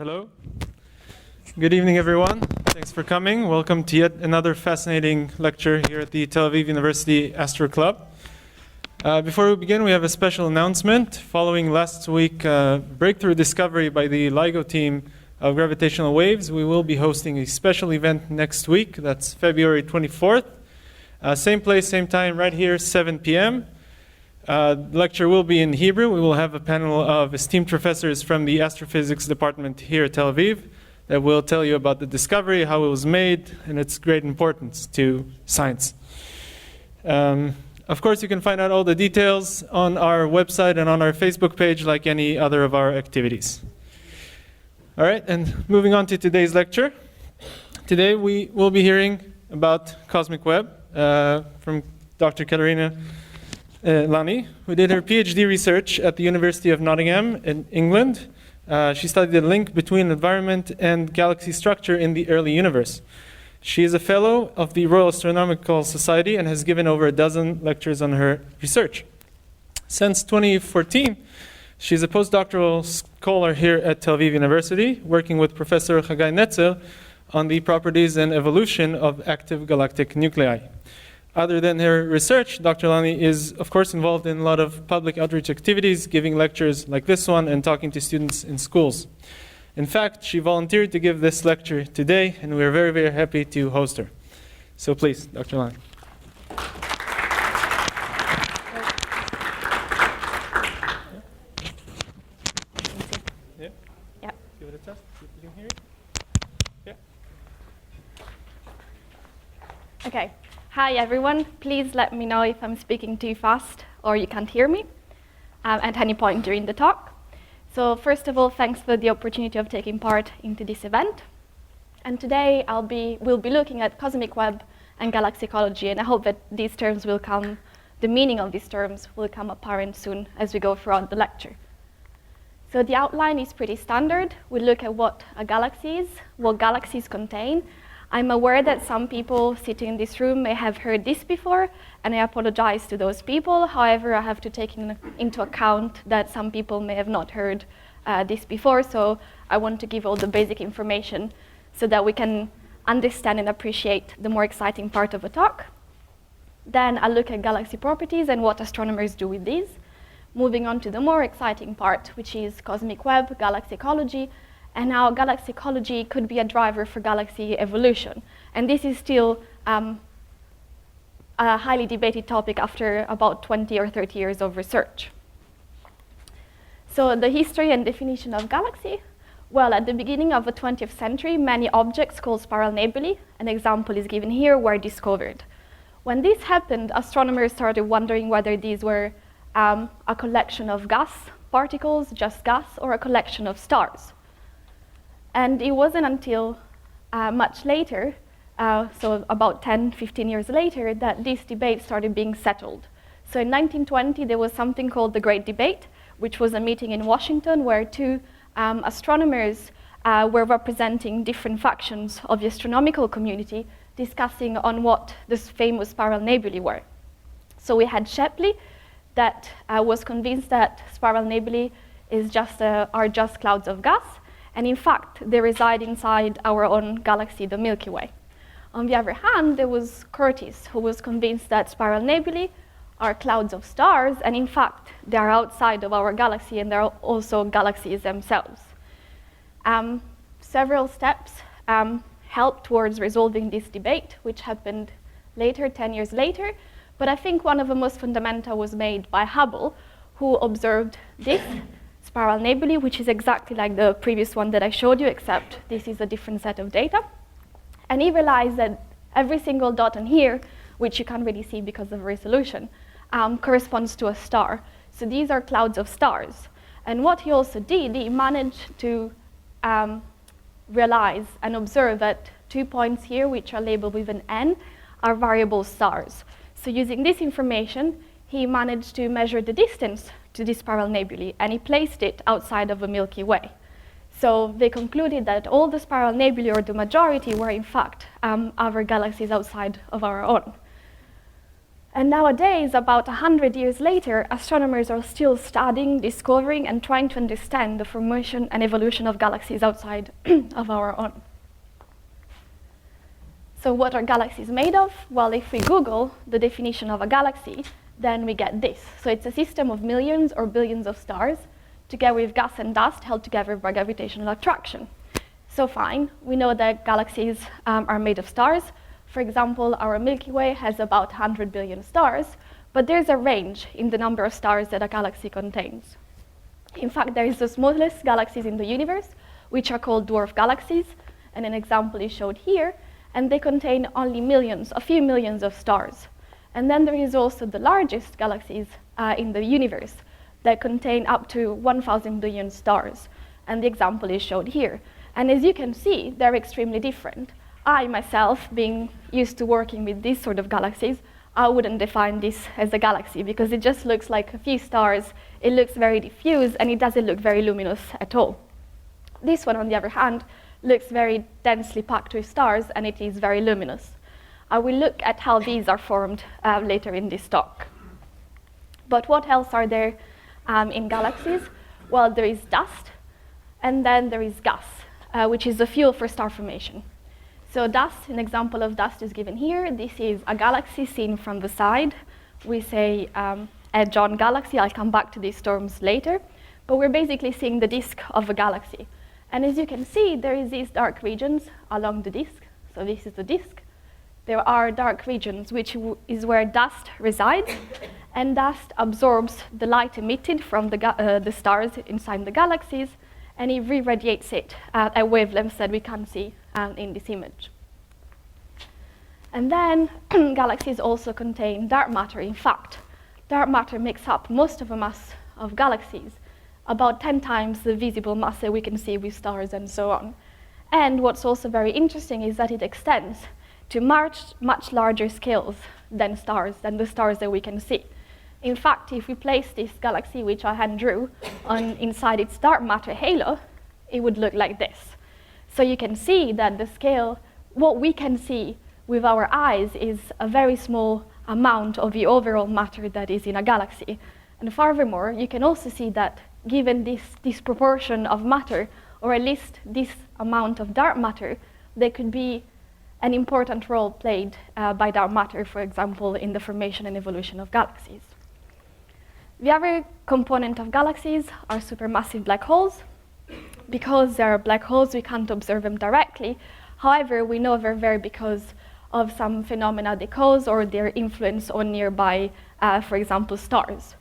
Hello. Good evening, everyone. Thanks for coming. Welcome to yet another fascinating lecture here at the Tel Aviv University Astro Club. Before we begin, we have a special announcement. Following last week's breakthrough discovery by the LIGO team of gravitational waves, we will be hosting a special event next week. That's February 24th. Same place, same time, right here, 7 p.m. The lecture will be in Hebrew. We will have a panel of esteemed professors from the astrophysics department here at Tel Aviv that will tell you about the discovery, how it was made, and its great importance to science. Of course, you can find out all the details on our website and on our Facebook page like any other of our activities. All right, and moving on to today's lecture. Today we will be hearing about cosmic web from Dr. Caterina Lani, who did her PhD research at the University of Nottingham in England. She studied the link between environment and galaxy structure in the early universe. She is a fellow of the Royal Astronomical Society and has given over a dozen lectures on her research. Since 2014, she's a postdoctoral scholar here at Tel Aviv University, working with Professor Chagai Netzel on the properties and evolution of active galactic nuclei. Other than her research, Dr. Lani is, of course, involved in a lot of public outreach activities, giving lectures like this one and talking to students in schools. In fact, she volunteered to give this lecture today, and we are very, very happy to host her. So please, Dr. Lani. Yeah? Yeah. Give it a test, see if you can hear it. Yeah. Okay. Hi, everyone. Please let me know if I'm speaking too fast or you can't hear me at any point during the talk. So first of all, thanks for the opportunity of taking part into this event. And today we'll be looking at cosmic web and galaxy ecology, and I hope that these terms will come, the meaning of these terms will come apparent soon as we go throughout the lecture. So the outline is pretty standard. We look at what a galaxy is, what galaxies contain. I'm aware that some people sitting in this room may have heard this before, and I apologize to those people. However, I have to take into account that some people may have not heard this before, so I want to give all the basic information so that we can understand and appreciate the more exciting part of a talk. Then I'll look at galaxy properties and what astronomers do with these. Moving on to the more exciting part, which is cosmic web, galaxy ecology, and how galaxy ecology could be a driver for galaxy evolution. And this is still a highly debated topic after about 20 or 30 years of research. So the history and definition of galaxy. Well, at the beginning of the 20th century, many objects called spiral nebulae, an example is given here, were discovered. When this happened, astronomers started wondering whether these were a collection of gas particles, just gas, or a collection of stars. And it wasn't until much later, so about 10, 15 years later, that this debate started being settled. So in 1920, there was something called the Great Debate, which was a meeting in Washington where two astronomers were representing different factions of the astronomical community, discussing on what the famous spiral nebulae were. So we had Shapley that was convinced that spiral nebulae are just clouds of gas, and in fact, they reside inside our own galaxy, the Milky Way. On the other hand, there was Curtis, who was convinced that spiral nebulae are clouds of stars, and in fact, they are outside of our galaxy, and they're also galaxies themselves. Several steps helped towards resolving this debate, which happened later, 10 years later, but I think one of the most fundamental was made by Hubble, who observed this spiral nebulae, which is exactly like the previous one that I showed you, except this is a different set of data. And he realized that every single dot on here, which you can't really see because of resolution, corresponds to a star. So these are clouds of stars. And what he also did, he managed to realize and observe that 2 points here, which are labeled with an N, are variable stars. So using this information, he managed to measure the distance to this spiral nebulae, and he placed it outside of the Milky Way. So they concluded that all the spiral nebulae, or the majority, were in fact other galaxies outside of our own. And nowadays, about 100 years later, astronomers are still studying, discovering, and trying to understand the formation and evolution of galaxies outside of our own. So what are galaxies made of? Well, if we Google the definition of a galaxy, then we get this. So it's a system of millions or billions of stars, together with gas and dust held together by gravitational attraction. So fine, we know that galaxies are made of stars. For example, our Milky Way has about 100 billion stars, but there's a range in the number of stars that a galaxy contains. In fact, there is the smallest galaxies in the universe, which are called dwarf galaxies, and an example is showed here, and they contain only millions, a few millions of stars. And then there is also the largest galaxies in the universe that contain up to 1,000 billion stars, and the example is showed here. And as you can see, they're extremely different. I, myself, being used to working with these sort of galaxies, I wouldn't define this as a galaxy because it just looks like a few stars, it looks very diffuse, and it doesn't look very luminous at all. This one, on the other hand, looks very densely packed with stars, and it is very luminous. I will look at how these are formed later in this talk. But what else are there in galaxies? Well, there is dust, and then there is gas, which is the fuel for star formation. So dust, an example of dust is given here. This is a galaxy seen from the side. We say edge-on galaxy. I'll come back to these terms later. But we're basically seeing the disk of a galaxy. And as you can see, there is these dark regions along the disk. So this is the disk. There are dark regions, which is where dust resides. And dust absorbs the light emitted from the stars inside the galaxies, and it re-radiates it at a wavelength that we can see in this image. And then galaxies also contain dark matter. In fact, dark matter makes up most of the mass of galaxies, about 10 times the visible mass that we can see with stars and so on. And what's also very interesting is that it extends to much larger scales than the stars that we can see. In fact, if we place this galaxy, which I hand drew, inside its dark matter halo, it would look like this. So you can see that the scale, what we can see with our eyes, is a very small amount of the overall matter that is in a galaxy. And furthermore, you can also see that given this proportion of matter, or at least this amount of dark matter, there could be an important role played by dark matter, for example, in the formation and evolution of galaxies. The other component of galaxies are supermassive black holes. Because they are black holes, we can't observe them directly. However, we know they're there because of some phenomena they cause or their influence on nearby, for example, stars.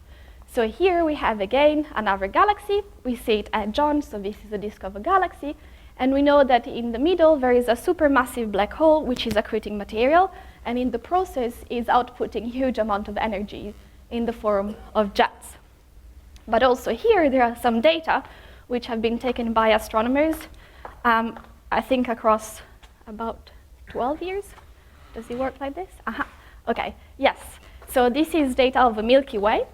So here we have, again, another galaxy. We see it edge-on, so this is the disk of a galaxy. And we know that in the middle, there is a supermassive black hole, which is accreting material, and in the process is outputting huge amount of energy in the form of jets. But also here, there are some data which have been taken by astronomers, I think across about 12 years. Does it work like this? Okay, yes. So this is data of the Milky Way.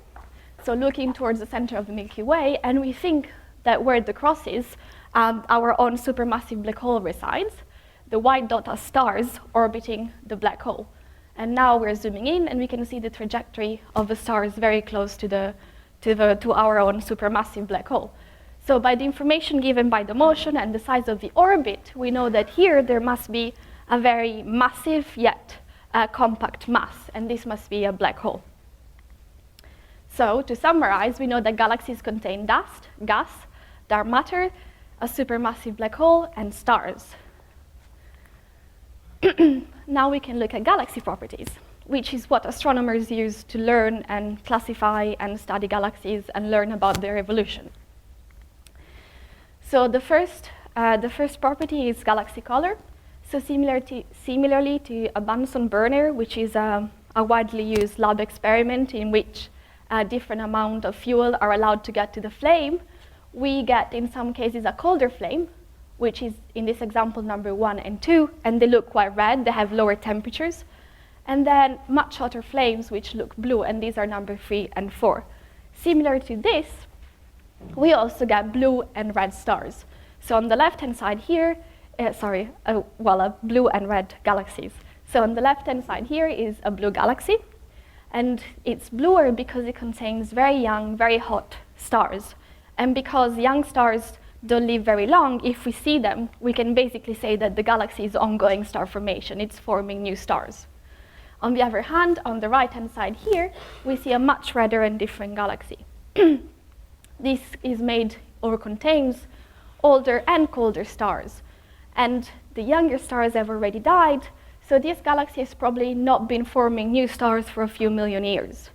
So looking towards the center of the Milky Way, and we think that where the cross is, our own supermassive black hole resides. The white dot are stars orbiting the black hole. And now we're zooming in, and we can see the trajectory of the stars very close to our own supermassive black hole. So by the information given by the motion and the size of the orbit, we know that here there must be a very massive yet compact mass, and this must be a black hole. So to summarize, we know that galaxies contain dust, gas, dark matter, a supermassive black hole, and stars. Now we can look at galaxy properties, which is what astronomers use to learn and classify and study galaxies and learn about their evolution. So the first property is galaxy color. So similarly to a Bunsen burner, which is a widely used lab experiment in which a different amount of fuel are allowed to get to the flame, we get in some cases a colder flame, which is in this example number 1 and 2, and they look quite red, they have lower temperatures. And then much hotter flames which look blue, and these are number 3 and 4. Similar to this, we also get blue and red stars. So on the left-hand side here, blue and red galaxies. So on the left-hand side here is a blue galaxy, And it's bluer because it contains very young, very hot stars. And because young stars don't live very long, if we see them, we can basically say that the galaxy is ongoing star formation. It's forming new stars. On the other hand, on the right-hand side here, we see a much redder and different galaxy. This is made or contains older and colder stars. And the younger stars have already died, so this galaxy has probably not been forming new stars for a few million years.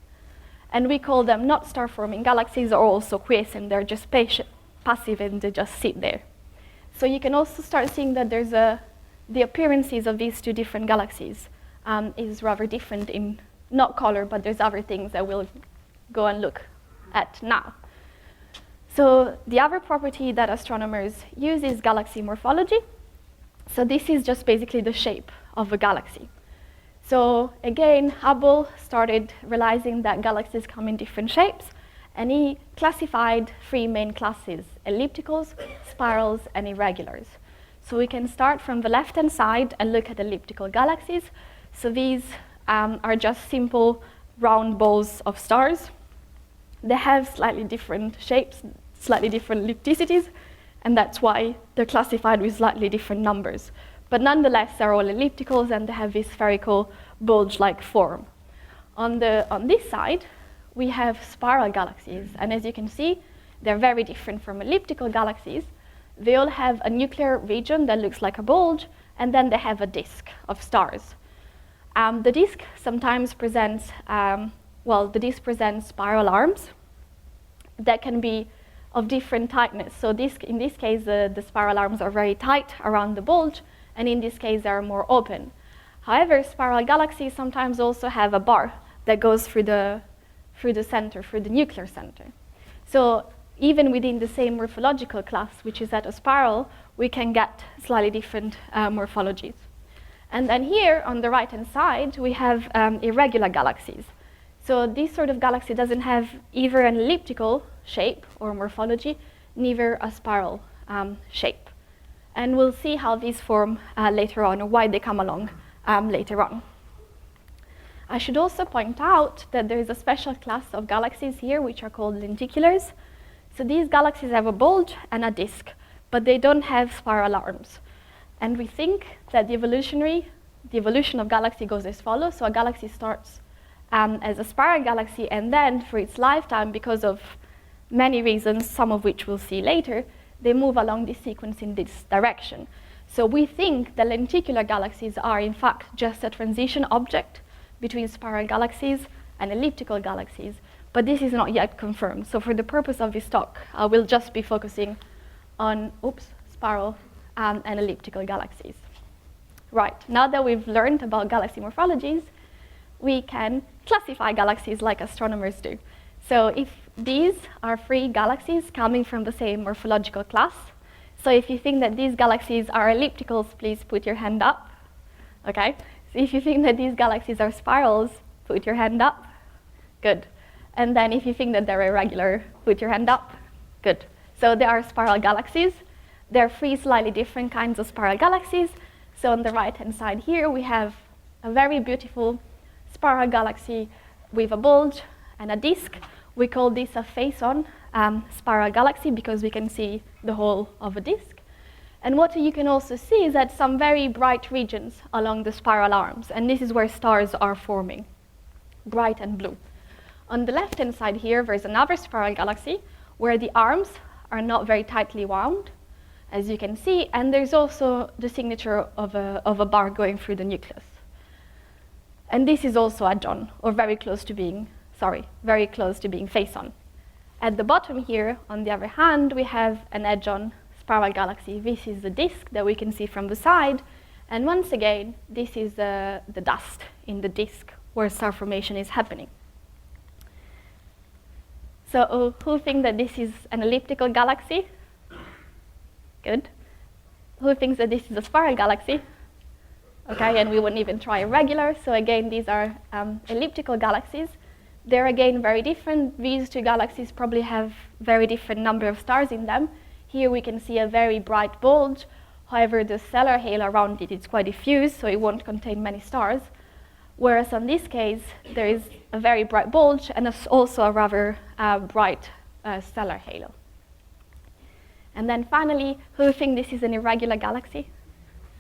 And we call them not star-forming galaxies, or also quiescent. They're just passive and they just sit there. So you can also start seeing that there's the appearances of these two different galaxies is rather different in not color, but there's other things that we'll go and look at now. So the other property that astronomers use is galaxy morphology. So this is just basically the shape of a galaxy. So again, Hubble started realizing that galaxies come in different shapes, and he classified 3 main classes: ellipticals, spirals, and irregulars. So we can start from the left-hand side and look at elliptical galaxies. So these are just simple round balls of stars. They have slightly different shapes, slightly different ellipticities, and that's why they're classified with slightly different numbers. But nonetheless, they're all ellipticals, and they have this spherical bulge-like form. On this side, we have spiral galaxies, and as you can see, they're very different from elliptical galaxies. They all have a nuclear region that looks like a bulge, and then they have a disk of stars. The disk sometimes presents, spiral arms that can be of different tightness. So in this case, the spiral arms are very tight around the bulge, and in this case, they are more open. However, spiral galaxies sometimes also have a bar that goes through the center, through the nuclear center. So even within the same morphological class, which is at a spiral, we can get slightly different morphologies. And then here, on the right-hand side, we have irregular galaxies. So this sort of galaxy doesn't have either an elliptical shape or morphology, neither a spiral shape. And we'll see how these form later on, or why they come along later on. I should also point out that there is a special class of galaxies here, which are called lenticulars. So these galaxies have a bulge and a disk, but they don't have spiral arms. And we think that the evolution of galaxy goes as follows. So a galaxy starts as a spiral galaxy, and then for its lifetime, because of many reasons, some of which we'll see later, they move along this sequence in this direction. So we think that lenticular galaxies are, in fact, just a transition object between spiral galaxies and elliptical galaxies, but this is not yet confirmed. So for the purpose of this talk, we'll just be focusing on spiral and elliptical galaxies. Right, now that we've learned about galaxy morphologies, we can classify galaxies like astronomers do. So if these are 3 galaxies coming from the same morphological class, so if you think that these galaxies are ellipticals, please put your hand up. Okay, so if you think that these galaxies are spirals, put your hand up. Good. And then if you think that they're irregular, put your hand up. Good. So there are spiral galaxies. There are 3 slightly different kinds of spiral galaxies. So on the right-hand side here, we have a very beautiful spiral galaxy with a bulge and a disk. We call this a face-on spiral galaxy because we can see the whole of a disk. And what you can also see is that some very bright regions along the spiral arms, and this is where stars are forming, bright and blue. On the left-hand side here, there's another spiral galaxy where the arms are not very tightly wound, as you can see, and there's also the signature of a bar going through the nucleus. And this is also adjon, or very close to being face-on. At the bottom here, on the other hand, we have an edge-on spiral galaxy. This is the disk that we can see from the side, and once again, this is the dust in the disk where star formation is happening. So who think that this is an elliptical galaxy? Good. Who thinks that this is a spiral galaxy? Okay, and we wouldn't even try irregular. So again, these are elliptical galaxies. They're again very different. These 2 galaxies probably have very different number of stars in them. Here we can see a very bright bulge. However, the stellar halo around it is quite diffuse, so it won't contain many stars. Whereas in this case, there is a very bright bulge and also a rather bright stellar halo. And then finally, who think this is an irregular galaxy?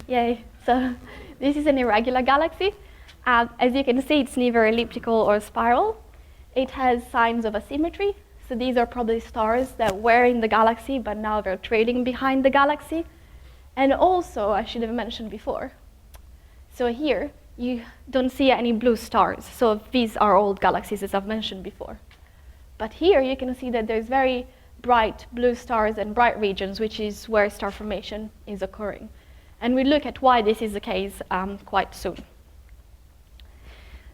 Yay. So this is an irregular galaxy. As you can see, it's neither elliptical or spiral. It has signs of asymmetry. So these are probably stars that were in the galaxy, but now they're trailing behind the galaxy. And also, I should have mentioned before, so here, you don't see any blue stars. So these are old galaxies, as I've mentioned before. But here, you can see that there's very bright blue stars and bright regions, which is where star formation is occurring. And we look at why this is the case quite soon.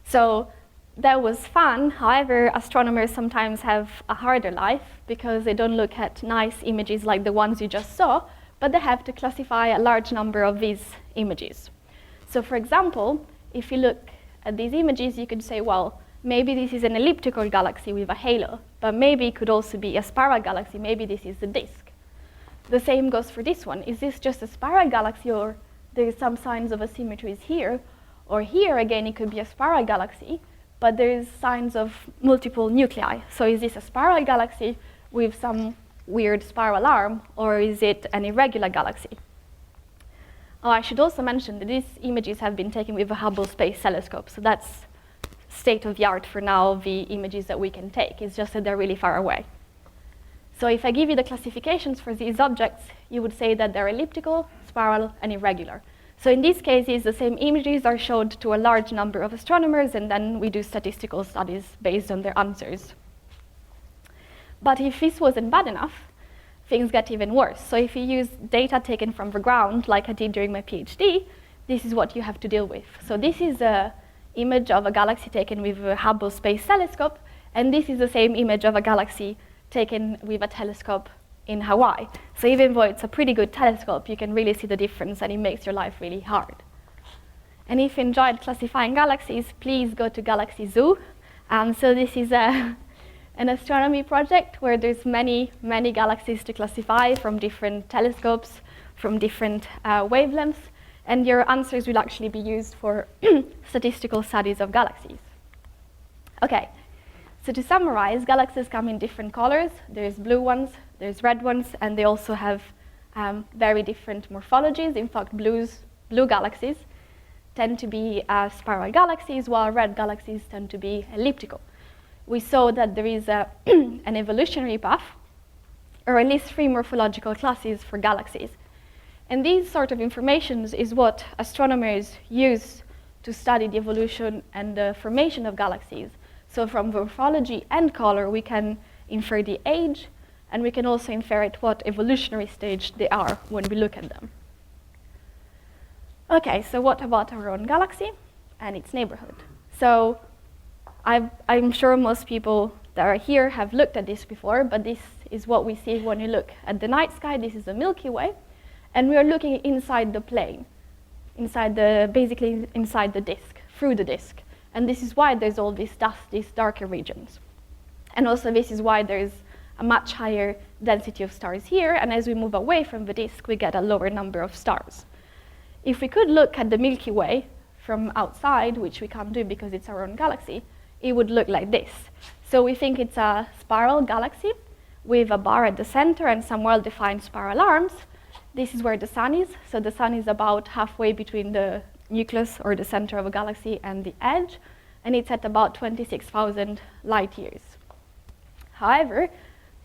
So that was fun. However, astronomers sometimes have a harder life because they don't look at nice images like the ones you just saw, but they have to classify a large number of these images. So for example, if you look at these images, you could say, well, maybe this is an elliptical galaxy with a halo, but maybe it could also be a spiral galaxy. Maybe this is a disk. The same goes for this one. Is this just a spiral galaxy, or there's some signs of asymmetries here? Or here, again, it could be a spiral galaxy, but there's signs of multiple nuclei. So is this a spiral galaxy with some weird spiral arm, or is it an irregular galaxy? Oh, I should also mention that these images have been taken with the Hubble Space Telescope, so that's state of the art for now, the images that we can take. It's just that they're really far away. So if I give you the classifications for these objects, you would say that they're elliptical, spiral, and irregular. So in these cases, the same images are showed to a large number of astronomers, and then we do statistical studies based on their answers. But if this wasn't bad enough, things get even worse. So if you use data taken from the ground, like I did during my PhD, this is what you have to deal with. So this is an image of a galaxy taken with a Hubble Space Telescope, and this is the same image of a galaxy taken with a telescope in Hawaii. So even though it's a pretty good telescope, you can really see the difference, and it makes your life really hard. And if you enjoyed classifying galaxies, please go to Galaxy Zoo. So this is an astronomy project where there's many, many galaxies to classify from different telescopes, from different wavelengths, and your answers will actually be used for statistical studies of galaxies. Okay, so to summarize, galaxies come in different colors. There's blue ones, there's red ones, and they also have very different morphologies. In fact, blue galaxies tend to be spiral galaxies, while red galaxies tend to be elliptical. We saw that there is an evolutionary path, or at least 3 morphological classes for galaxies. And these sort of informations is what astronomers use to study the evolution and the formation of galaxies. So from morphology and color, we can infer the age, and we can also infer at what evolutionary stage they are when we look at them. Okay, so what about our own galaxy and its neighborhood? So I'm sure most people that are here have looked at this before, but this is what we see when you look at the night sky. This is the Milky Way, and we are looking inside the plane, basically inside the disk, through the disk. And this is why there's all this dust, these darker regions. And also this is why there's a much higher density of stars here, and as we move away from the disk, we get a lower number of stars. If we could look at the Milky Way from outside, which we can't do because it's our own galaxy, it would look like this. So we think it's a spiral galaxy with a bar at the center and some well-defined spiral arms. This is where the sun is. So the sun is about halfway between the nucleus or the center of a galaxy and the edge, and it's at about 26,000 light years. However,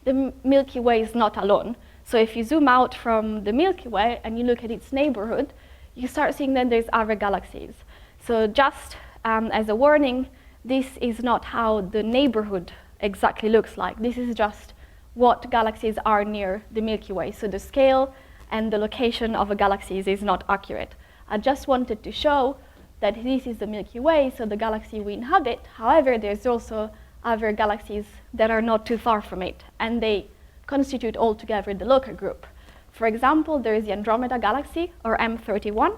the Milky Way is not alone. So if you zoom out from the Milky Way and you look at its neighborhood, you start seeing that there's other galaxies. So just as a warning, this is not how the neighborhood exactly looks like. This is just what galaxies are near the Milky Way. So the scale and the location of a galaxy is not accurate. I just wanted to show that this is the Milky Way, so the galaxy we inhabit. However, there's also other galaxies that are not too far from it, and they constitute altogether the local group. For example, there is the Andromeda galaxy, or M31,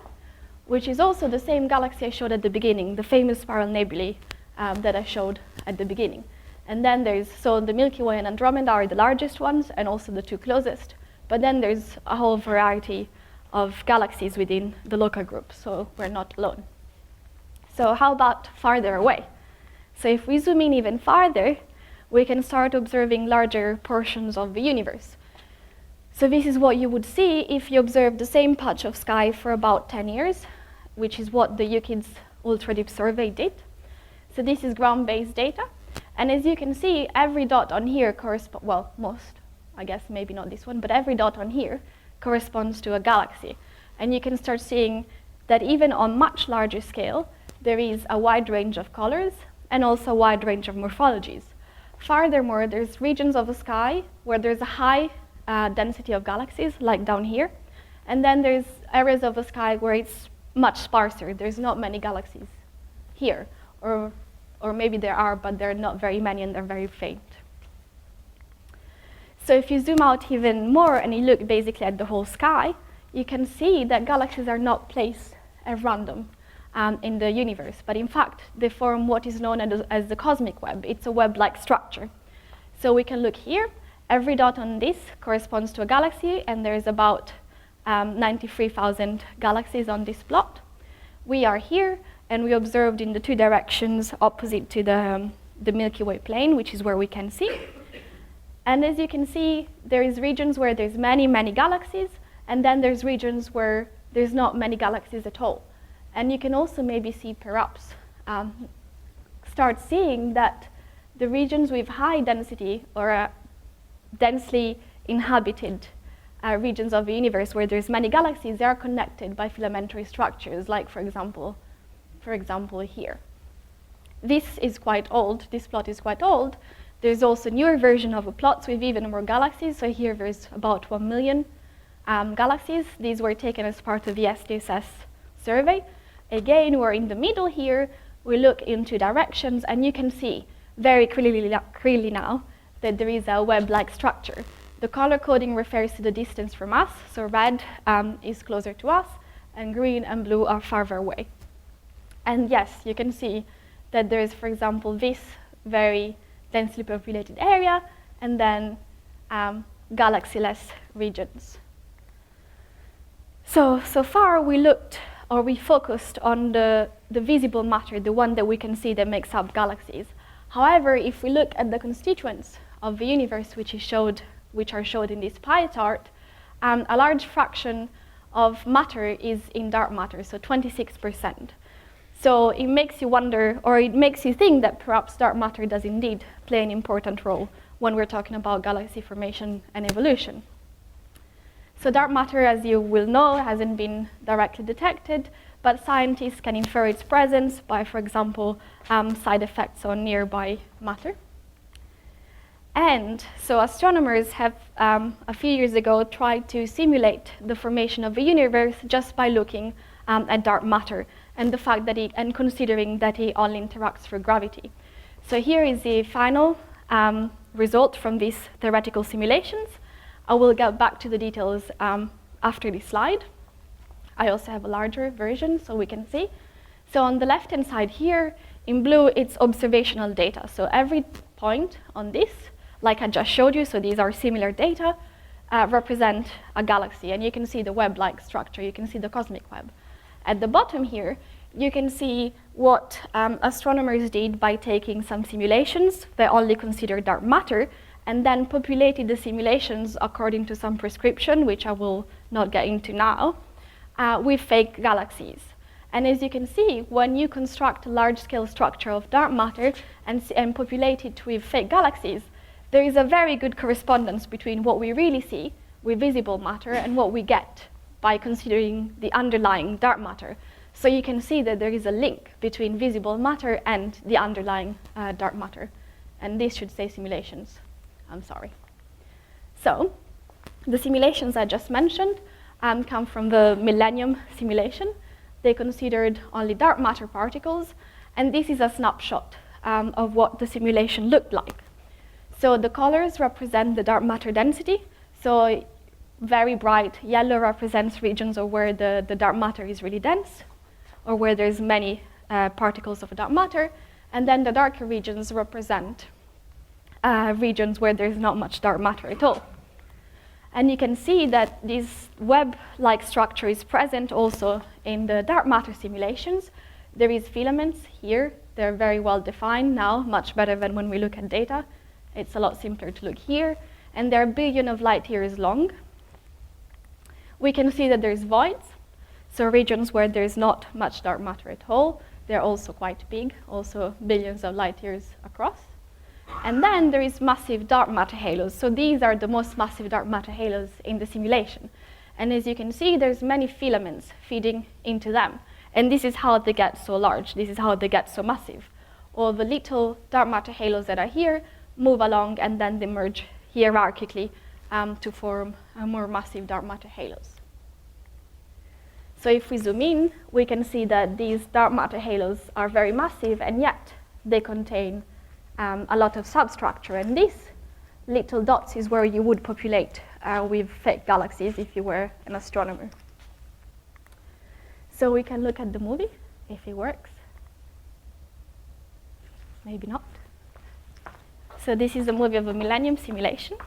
which is also the same galaxy I showed at the beginning, the famous spiral nebulae that I showed at the beginning. And then so the Milky Way and Andromeda are the largest ones, and also the 2 closest. But then there's a whole variety of galaxies within the local group, so we're not alone. So how about farther away? So if we zoom in even farther, we can start observing larger portions of the universe. So this is what you would see if you observe the same patch of sky for about 10 years, which is what the UKIDS Ultra Deep Survey did. So this is ground-based data. And as you can see, every dot on here corresponds, well, most, I guess maybe not this one, but every dot on here corresponds to a galaxy. And you can start seeing that even on much larger scale, there is a wide range of colors and also a wide range of morphologies. Furthermore, there's regions of the sky where there's a high density of galaxies, like down here. And then there's areas of the sky where it's much sparser. There's not many galaxies here. Or maybe there are, but there are not very many and they're very faint. So if you zoom out even more and you look basically at the whole sky, you can see that galaxies are not placed at random in the universe, but in fact, they form what is known as the cosmic web. It's a web-like structure. So we can look here. Every dot on this corresponds to a galaxy, and there's about 93,000 galaxies on this plot. We are here, and we observed in the two directions opposite to the Milky Way plane, which is where we can see. And as you can see, there is regions where there's many, many galaxies, and then there's regions where there's not many galaxies at all. And you can also maybe see, perhaps, start seeing that the regions with high density or densely inhabited regions of the universe where there's many galaxies, they are connected by filamentary structures, like, for example, here. This is quite old. This plot is quite old. There's also a newer version of the plots with even more galaxies. So here there's about 1 million galaxies. These were taken as part of the SDSS survey. Again, we're in the middle here. We look into directions, and you can see very clearly now that there is a web-like structure. The color coding refers to the distance from us. So red is closer to us, and green and blue are farther away. And yes, you can see that there is, for example, this very densely populated area, and then galaxy-less regions. So far we looked, or we focused on the visible matter, the one that we can see that makes up galaxies. However, if we look at the constituents of the universe, which are showed in this pie chart, a large fraction of matter is in dark matter, so 26%. So it makes you wonder, or it makes you think that perhaps dark matter does indeed play an important role when we're talking about galaxy formation and evolution. So dark matter, as you will know, hasn't been directly detected, but scientists can infer its presence by, for example, side effects on nearby matter. And so astronomers have, a few years ago, tried to simulate the formation of the universe just by looking at dark matter and the fact that and considering that it only interacts through gravity. So here is the final result from these theoretical simulations. I will get back to the details after this slide. I also have a larger version so we can see. So on the left-hand side here, in blue, it's observational data. So every point on this, like I just showed you, so these are similar data, represent a galaxy. And you can see the web-like structure. You can see the cosmic web. At the bottom here, you can see what astronomers did by taking some simulations that only consider dark matter, and then populated the simulations according to some prescription, which I will not get into now, with fake galaxies. And as you can see, when you construct a large-scale structure of dark matter and populate it with fake galaxies, there is a very good correspondence between what we really see with visible matter and what we get by considering the underlying dark matter. So you can see that there is a link between visible matter and the underlying dark matter. And this should say simulations. I'm sorry. So the simulations I just mentioned come from the Millennium simulation. They considered only dark matter particles, and this is a snapshot of what the simulation looked like. So the colors represent the dark matter density. So very bright yellow represents regions of where the dark matter is really dense, or where there's many particles of dark matter. And then the darker regions represent regions where there's not much dark matter at all. And you can see that this web-like structure is present also in the dark matter simulations. There is filaments here. They're very well defined now, much better than when we look at data. It's a lot simpler to look here. And they're a billion of light years long. We can see that there's voids, so regions where there's not much dark matter at all. They're also quite big, also billions of light years across. And then there is massive dark matter halos. So these are the most massive dark matter halos in the simulation. And as you can see, there's many filaments feeding into them. And this is how they get so large. This is how they get so massive. All the little dark matter halos that are here move along, and then they merge hierarchically to form more massive dark matter halos. So if we zoom in, we can see that these dark matter halos are very massive, and yet they contain a lot of substructure. And these little dots is where you would populate with fake galaxies if you were an astronomer. So we can look at the movie, if it works. Maybe not. So this is a movie of a Millennium simulation.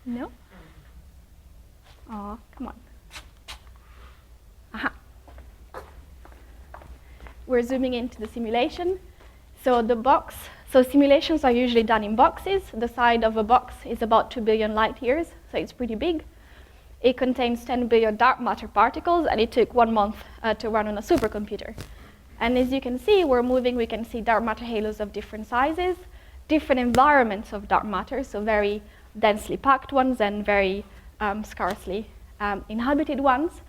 No? Oh, come on. Aha. We're zooming into the simulation. So the box, so simulations are usually done in boxes. The side of a box is about 2 billion light years, so it's pretty big. It contains 10 billion dark matter particles, and it took 1 month to run on a supercomputer. And as you can see, we're moving, we can see dark matter halos of different sizes, different environments of dark matter, so very densely packed ones and very scarcely inhabited ones.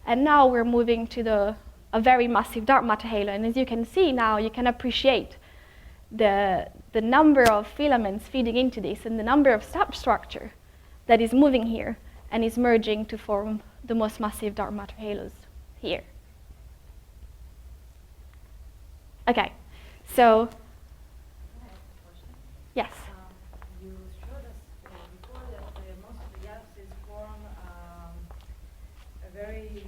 And now we're moving to a very massive dark matter halo. And as you can see now, you can appreciate the number of filaments feeding into this and the number of substructure that is moving here and is merging to form the most massive dark matter halos here. Okay, so yes. You showed us before that most of the galaxies form a very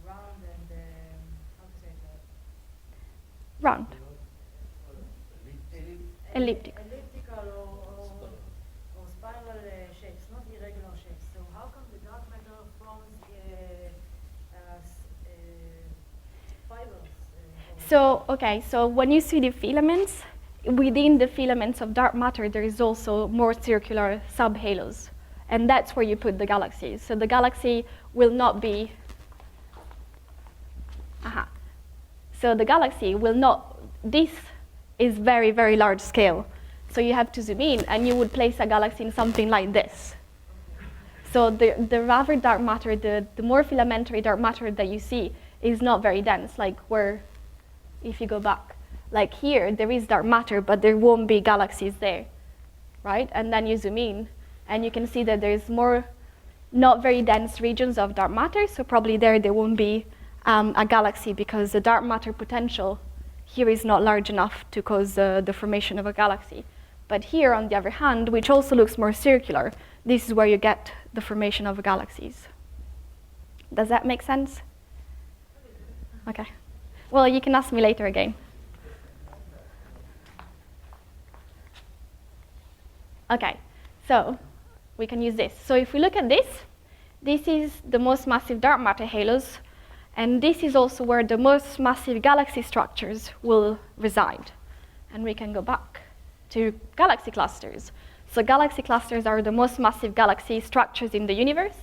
round and how to say that? Round. Elliptical. Elliptical or spiral shapes, not irregular shapes. So how come the dark matter forms fibers? So when you see the filaments, within the filaments of dark matter, there is also more circular subhalos. And that's where you put the galaxies. So the galaxy will not be, So the galaxy will not, this is very, very large scale. So you have to zoom in, and you would place a galaxy in something like this. So the rather dark matter, the more filamentary dark matter that you see is not very dense, like where, if you go back, like here, there is dark matter, but there won't be galaxies there, right? And then you zoom in, and you can see that there's more not very dense regions of dark matter, so probably there won't be a galaxy because the dark matter potential here is not large enough to cause the formation of a galaxy. But here, on the other hand, which also looks more circular, this is where you get the formation of galaxies. Does that make sense? Okay. Well, you can ask me later again. Okay, so we can use this. So if we look at this, this is the most massive dark matter halos, and this is also where the most massive galaxy structures will reside. And we can go back to galaxy clusters. So galaxy clusters are the most massive galaxy structures in the universe.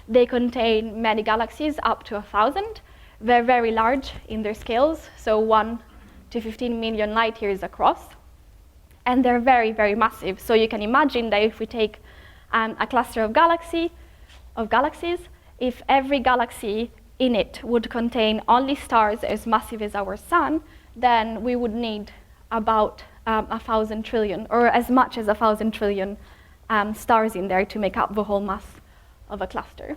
They contain many galaxies, up to 1,000. They're very large in their scales, so 1 to 15 million light years across. And they're very, very massive. So you can imagine that if we take a cluster of galaxies, if every galaxy in it would contain only stars as massive as our sun, then we would need about 1,000 trillion, or as much as 1,000 trillion stars in there to make up the whole mass of a cluster.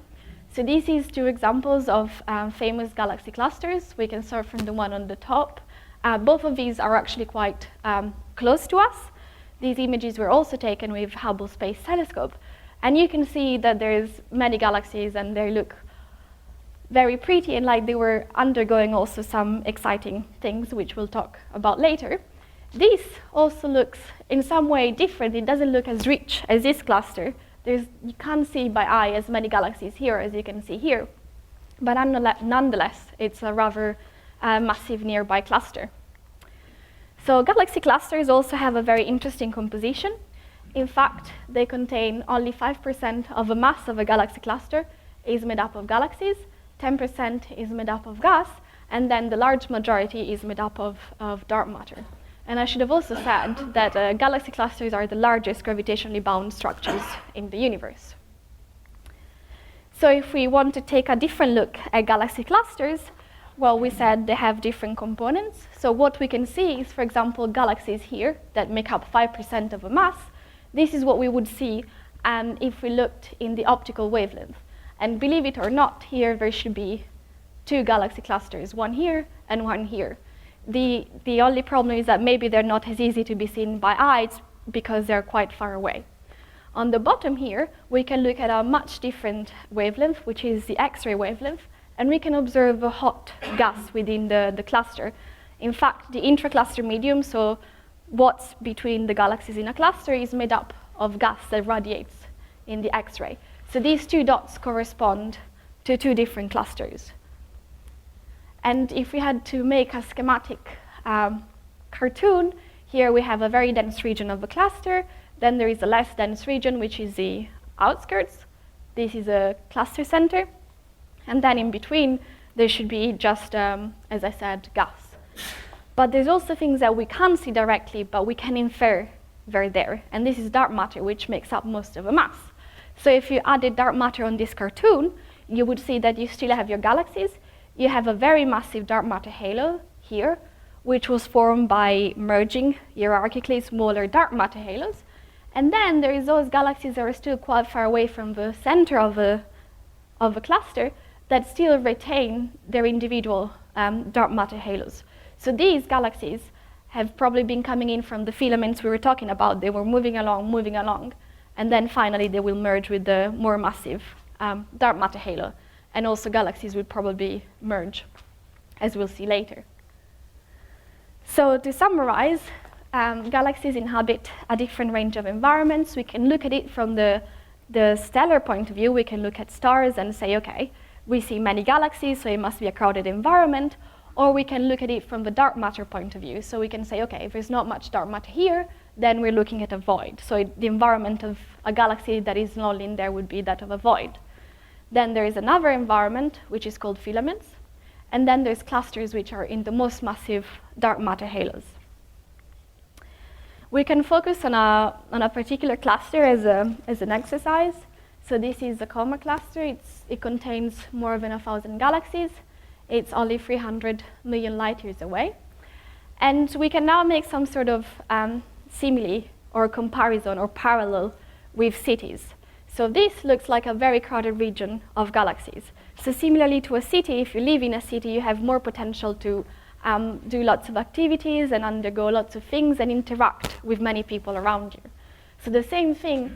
So these is 2 examples of famous galaxy clusters. We can start from the one on the top. Both of these are actually quite close to us. These images were also taken with Hubble Space Telescope. And you can see that there's many galaxies, and they look very pretty, and like they were undergoing also some exciting things, which we'll talk about later. This also looks in some way different. It doesn't look as rich as this cluster. You can't see by eye as many galaxies here as you can see here. but nonetheless, it's a rather massive nearby cluster. So galaxy clusters also have a very interesting composition. In fact, they contain only 5% of the mass of a galaxy cluster is made up of galaxies, 10% is made up of gas, and then the large majority is made up of dark matter. And I should have also said that galaxy clusters are the largest gravitationally bound structures in the universe. So if we want to take a different look at galaxy clusters, well, we said they have different components. So what we can see is, for example, galaxies here that make up 5% of a mass. This is what we would see if we looked in the optical wavelength. And believe it or not, here there should be 2 galaxy clusters, one here and one here. The only problem is that maybe they're not as easy to be seen by eyes because they're quite far away. On the bottom here, we can look at a much different wavelength, which is the X-ray wavelength, and we can observe a hot gas within the cluster. In fact, the intracluster medium, so what's between the galaxies in a cluster, is made up of gas that radiates in the X-ray. So these 2 dots correspond to 2 different clusters. And if we had to make a schematic cartoon, here we have a very dense region of a cluster, then there is a less dense region, which is the outskirts. This is a cluster center. And then in between, there should be just, as I said, gas. But there's also things that we can't see directly, but we can infer they're there. And this is dark matter, which makes up most of a mass. So if you added dark matter on this cartoon, you would see that you still have your galaxies. You have a very massive dark matter halo here, which was formed by merging hierarchically smaller dark matter halos. And then there is those galaxies that are still quite far away from the center of a cluster that still retain their individual dark matter halos. So these galaxies have probably been coming in from the filaments we were talking about. They were moving along, and then finally they will merge with the more massive dark matter halo. And also galaxies will probably merge, as we'll see later. So to summarize, galaxies inhabit a different range of environments. We can look at it from the stellar point of view. We can look at stars and say, okay, we see many galaxies, so it must be a crowded environment. Or we can look at it from the dark matter point of view. So we can say, okay, if there's not much dark matter here, then we're looking at a void. So the environment of a galaxy that is not in there would be that of a void. Then there is another environment, which is called filaments. And then there's clusters, which are in the most massive dark matter halos. We can focus on a particular cluster as an exercise. So this is the Coma cluster. It contains more than 1,000 galaxies. It's only 300 million light years away. And we can now make some sort of simile or comparison or parallel with cities. So this looks like a very crowded region of galaxies. So similarly to a city, if you live in a city, you have more potential to do lots of activities and undergo lots of things and interact with many people around you. So the same thing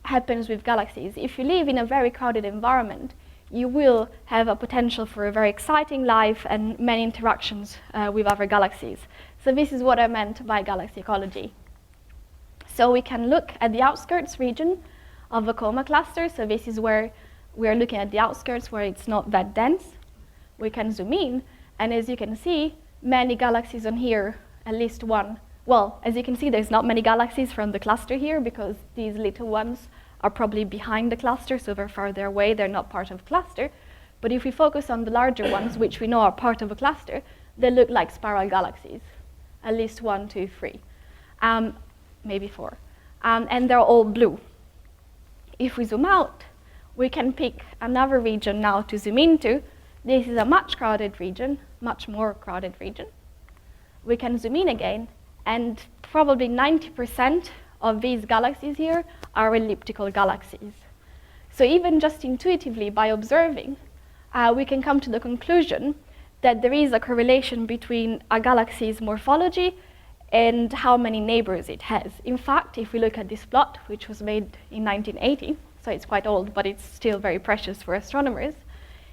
happens with galaxies. If you live in a very crowded environment, you will have a potential for a very exciting life and many interactions with other galaxies. So this is what I meant by galaxy ecology. So we can look at the outskirts region of the Coma cluster. So this is where we're looking at the outskirts where it's not that dense. We can zoom in, and as you can see, many galaxies on here, at least one. Well, as you can see, there's not many galaxies from the cluster here because these little ones are probably behind the cluster, so they're farther away, they're not part of the cluster. But if we focus on the larger ones, which we know are part of a cluster, they look like spiral galaxies, at least 1, 2, 3, maybe 4. And they're all blue. If we zoom out, we can pick another region now to zoom into. This is a much crowded region, much more crowded region. We can zoom in again, and probably 90% of these galaxies here are elliptical galaxies. So even just intuitively by observing, we can come to the conclusion that there is a correlation between a galaxy's morphology and how many neighbors it has. In fact, if we look at this plot, which was made in 1980, so it's quite old, but it's still very precious for astronomers.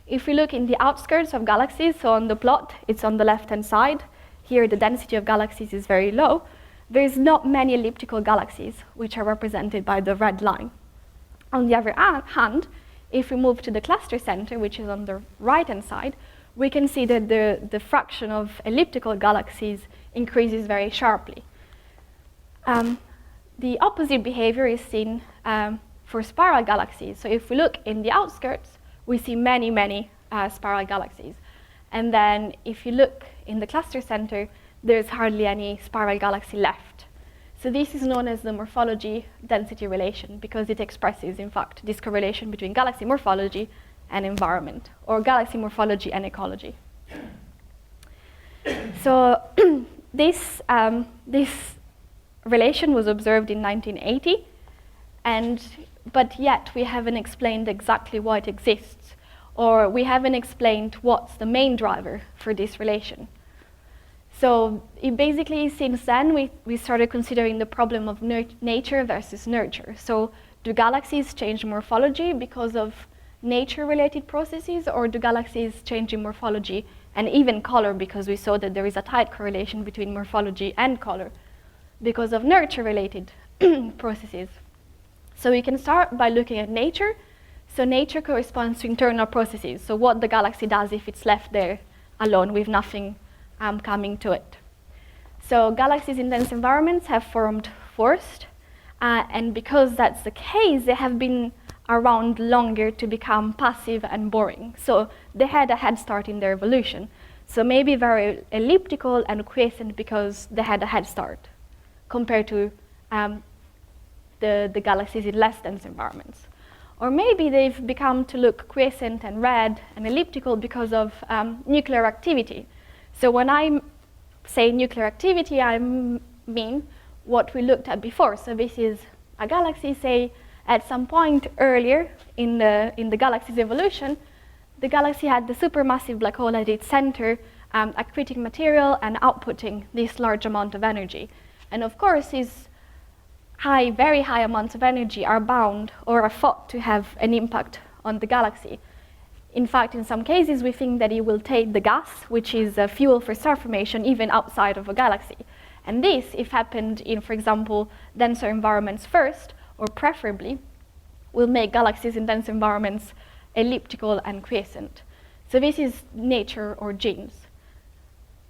If we look in the outskirts of galaxies, so on the plot, it's on the left-hand side. Here, the density of galaxies is very low. There's not many elliptical galaxies, which are represented by the red line. On the other hand, if we move to the cluster center, which is on the right-hand side, we can see that the fraction of elliptical galaxies increases very sharply. The opposite behavior is seen for spiral galaxies. So if we look in the outskirts, we see many, many spiral galaxies. And then if you look in the cluster center, there's hardly any spiral galaxy left. So this is known as the morphology density relation, because it expresses, in fact, this correlation between galaxy morphology and environment, or galaxy morphology and ecology. So this relation was observed in 1980, but yet we haven't explained exactly why it exists, or we haven't explained what's the main driver for this relation. So it basically, since then, we started considering the problem of nature versus nurture. So do galaxies change morphology because of nature-related processes, or do galaxies change in morphology and even color, because we saw that there is a tight correlation between morphology and color because of nurture-related processes? So we can start by looking at nature. So nature corresponds to internal processes, so what the galaxy does if it's left there alone with nothing coming to it. So galaxies in dense environments have formed first, and because that's the case, they have been around longer to become passive and boring. So they had a head start in their evolution. So maybe very elliptical and quiescent because they had a head start compared to the galaxies in less dense environments. Or maybe they've become to look quiescent and red and elliptical because of nuclear activity. So when I say nuclear activity, I mean what we looked at before. So this is a galaxy, say, at some point earlier in the galaxy's evolution, the galaxy had the supermassive black hole at its center, accreting material and outputting this large amount of energy. And of course, these very high amounts of energy are bound or are thought to have an impact on the galaxy. In fact, in some cases, we think that it will take the gas, which is a fuel for star formation, even outside of a galaxy. And this, if happened in, for example, denser environments first, or preferably, will make galaxies in dense environments elliptical and quiescent. So this is nature or genes.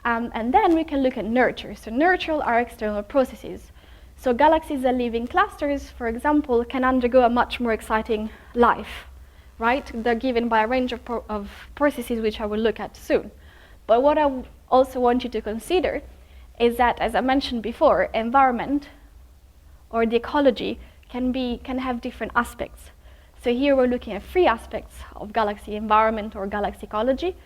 And then we can look at nurture. So nurture are external processes. So galaxies that live in clusters, for example, can undergo a much more exciting life, right? They're given by a range of processes which I will look at soon. But what I also want you to consider is that, as I mentioned before, environment or the ecology can have different aspects. So here we're looking at 3 aspects of galaxy environment or galaxy ecology.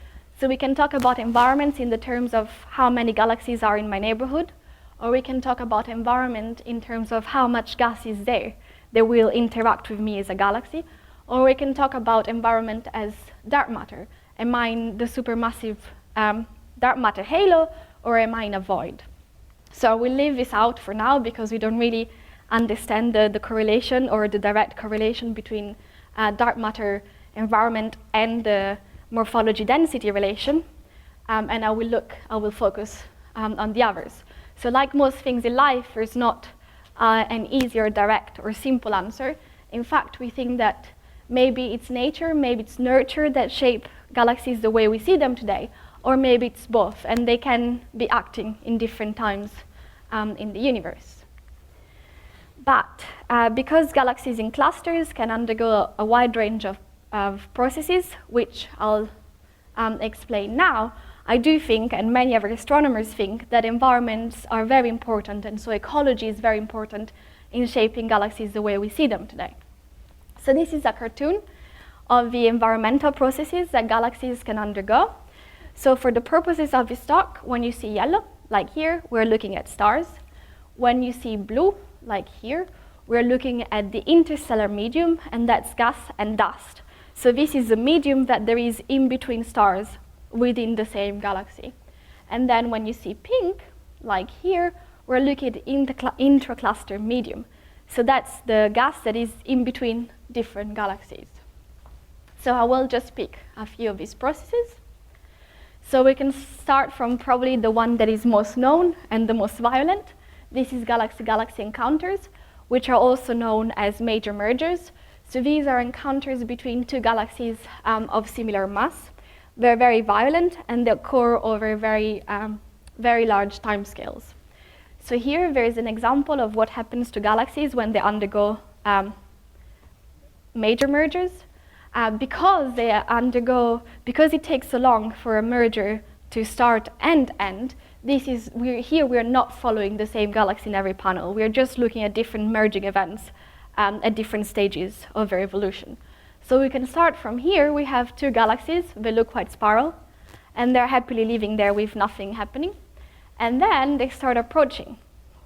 So we can talk about environments in the terms of how many galaxies are in my neighborhood, or we can talk about environment in terms of how much gas is there that will interact with me as a galaxy, or we can talk about environment as dark matter. Am I in the supermassive dark matter halo, or am I in a void? So we'll leave this out for now because we don't really understand the correlation or the direct correlation between dark matter environment and the morphology density relation. And I will focus on the others. So like most things in life, there's not an easy or direct or simple answer. In fact, we think that maybe it's nature, maybe it's nurture that shape galaxies the way we see them today, or maybe it's both, and they can be acting in different times in the universe. But because galaxies in clusters can undergo a wide range of processes, which I'll explain now, I do think, and many other astronomers think, that environments are very important, and so ecology is very important in shaping galaxies the way we see them today. So this is a cartoon of the environmental processes that galaxies can undergo. So for the purposes of this talk, when you see yellow, like here, we're looking at stars. When you see blue, like here, we're looking at the interstellar medium, and that's gas and dust. So this is the medium that there is in between stars within the same galaxy. And then when you see pink, like here, we're looking at intracluster medium. So that's the gas that is in between different galaxies. So I will just pick a few of these processes. So we can start from probably the one that is most known and the most violent. This is galaxy-galaxy encounters, which are also known as major mergers. So these are encounters between two galaxies of similar mass. They're very violent and they occur over very large timescales. So here there is an example of what happens to galaxies when they undergo major mergers. Because it takes so long for a merger to start and end, we're not following the same galaxy in every panel. We're just looking at different merging events at different stages of their evolution. So we can start from here. We have two galaxies. They look quite spiral, and they're happily living there with nothing happening. And then they start approaching.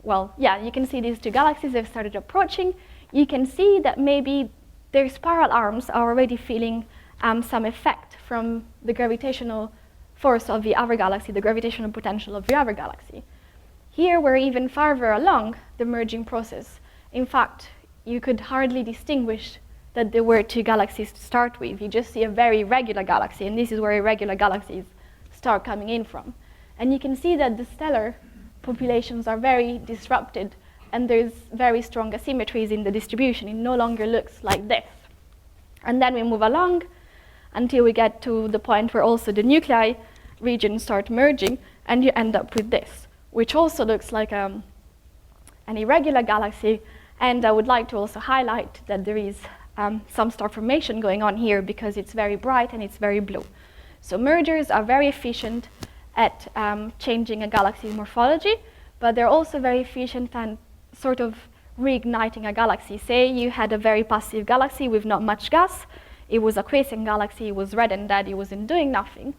Well, yeah, you can see these two galaxies. They've started approaching. You can see that maybe their spiral arms are already feeling some effect from the gravitational force of the other galaxy, the gravitational potential of the other galaxy. Here we're even farther along the merging process. In fact, you could hardly distinguish that there were two galaxies to start with. You just see a very irregular galaxy, and this is where irregular galaxies start coming in from. And you can see that the stellar populations are very disrupted, and there's very strong asymmetries in the distribution. It no longer looks like this. And then we move along until we get to the point where also the nuclei regions start merging, and you end up with this, which also looks like an irregular galaxy. And I would like to also highlight that there is some star formation going on here because it's very bright and it's very blue. So mergers are very efficient at changing a galaxy's morphology, but they're also very efficient at sort of reigniting a galaxy. Say you had a very passive galaxy with not much gas. It was a quiescent galaxy. It was red and dead. It wasn't doing nothing.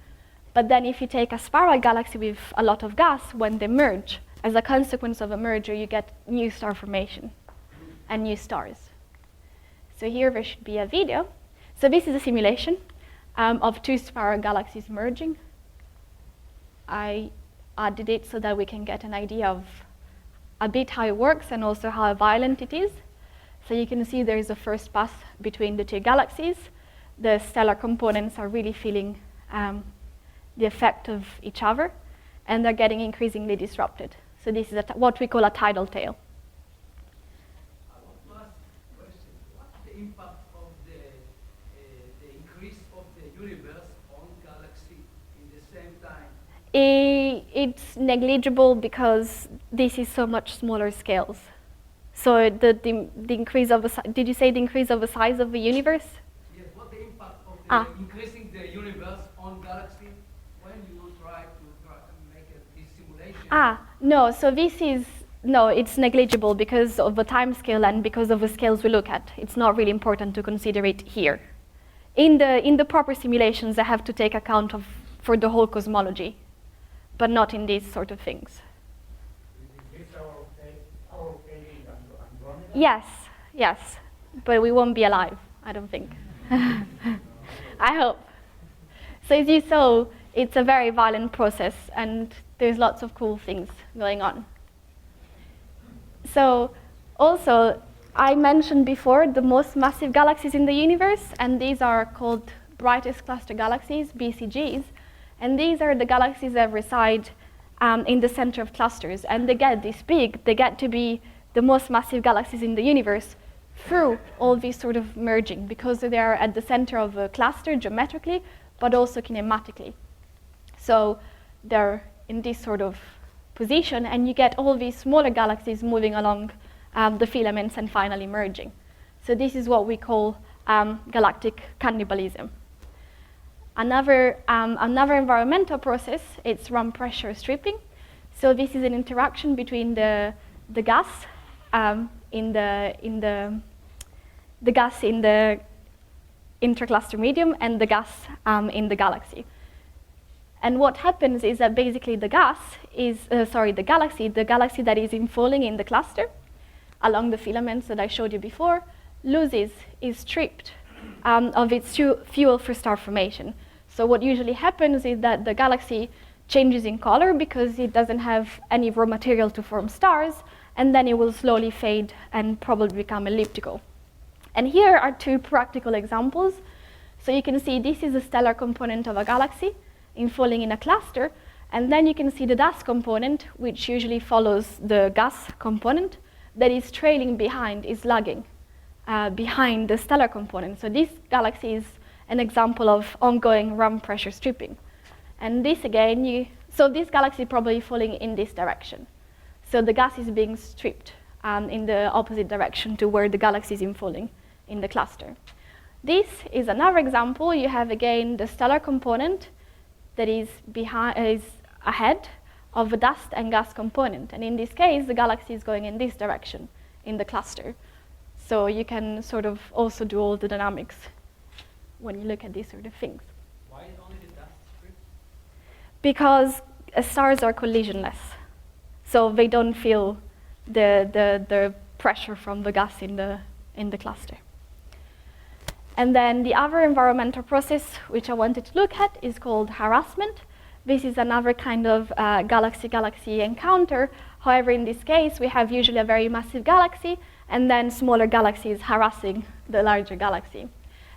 But then if you take a spiral galaxy with a lot of gas, when they merge, as a consequence of a merger, you get new star formation and new stars. So here there should be a video. So this is a simulation of two spiral galaxies merging. I added it so that we can get an idea of a bit how it works and also how violent it is. So you can see there is a first pass between the two galaxies. The stellar components are really feeling the effect of each other, and they're getting increasingly disrupted. So this is what we call a tidal tail. What's the impact of the increase of the universe on galaxy in the same time? It's negligible because this is so much smaller scales. So the increase of did you say the increase of the size of the universe? Yes. What the impact of the increasing the universe on galaxy when you try to make this simulation? No. So this is. No, it's negligible because of the time scale and because of the scales we look at. It's not really important to consider it here. In the proper simulations, I have to take account for the whole cosmology, but not in these sort of things. Is this our failing Andromeda? Yes, but we won't be alive, I don't think. I hope. So as you saw, it's a very violent process, and there's lots of cool things going on. So also, I mentioned before the most massive galaxies in the universe, and these are called brightest cluster galaxies, BCGs. And these are the galaxies that reside in the center of clusters. And they get this big. They get to be the most massive galaxies in the universe through all these sort of merging, because they are at the center of a cluster geometrically, but also kinematically. So they're in this sort of position, and you get all these smaller galaxies moving along the filaments and finally merging. So this is what we call galactic cannibalism. Another environmental process, it's room pressure stripping. So this is an interaction between the gas in the gas in the intercluster medium and the gas in the galaxy. And what happens is that basically the galaxy that is infalling in the cluster along the filaments that I showed you before is stripped of its fuel for star formation. So what usually happens is that the galaxy changes in color because it doesn't have any raw material to form stars, and then it will slowly fade and probably become elliptical. And here are two practical examples. So you can see this is a stellar component of a galaxy infalling in a cluster, and then you can see the dust component, which usually follows the gas component, that is trailing behind, is lagging behind the stellar component. So this galaxy is an example of ongoing RAM pressure stripping. And this again, so this galaxy is probably falling in this direction. So the gas is being stripped in the opposite direction to where the galaxy is falling in the cluster. This is another example. You have again the stellar component that is ahead of the dust and gas component. And in this case, the galaxy is going in this direction in the cluster. So you can sort of also do all the dynamics when you look at these sort of things. Why only the dust strips? Because stars are collisionless. So they don't feel the pressure from the gas in the cluster. And then the other environmental process which I wanted to look at is called harassment. This is another kind of galaxy-galaxy encounter. However, in this case, we have usually a very massive galaxy and then smaller galaxies harassing the larger galaxy.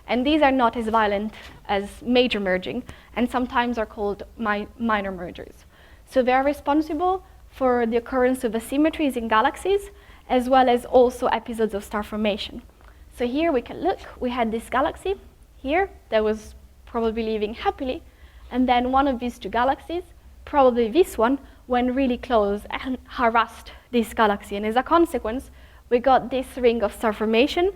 And these are not as violent as major merging, and sometimes are called minor mergers. So they are responsible for the occurrence of asymmetries in galaxies, as well as also episodes of star formation. So here we can look, we had this galaxy here that was probably living happily, and then one of these two galaxies, probably this one, went really close and harassed this galaxy. And as a consequence, we got this ring of star formation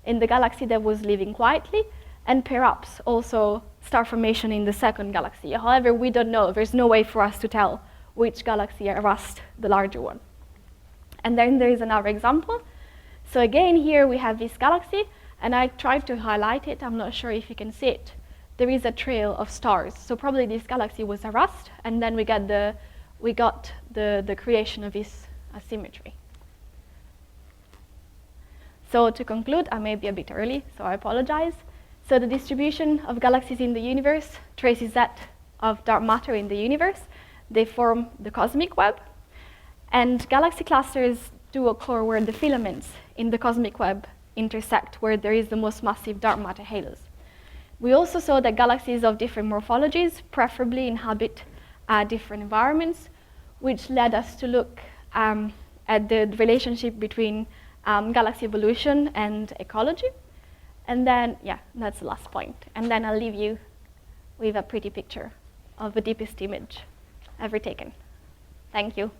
in the galaxy that was living quietly, and perhaps also star formation in the second galaxy. However, we don't know. There's no way for us to tell which galaxy harassed the larger one. And then there is another example. So again, here we have this galaxy, and I tried to highlight it. I'm not sure if you can see it. There is a trail of stars. So probably this galaxy was harassed, and then we got the creation of this asymmetry. So to conclude, I may be a bit early, so I apologize. So the distribution of galaxies in the universe traces that of dark matter in the universe. They form the cosmic web. And galaxy clusters do occur where the filaments in the cosmic web intersect, where there is the most massive dark matter halos. We also saw that galaxies of different morphologies preferably inhabit different environments, which led us to look at the relationship between galaxy evolution and ecology. And then, yeah, that's the last point. And then I'll leave you with a pretty picture of the deepest image ever taken. Thank you.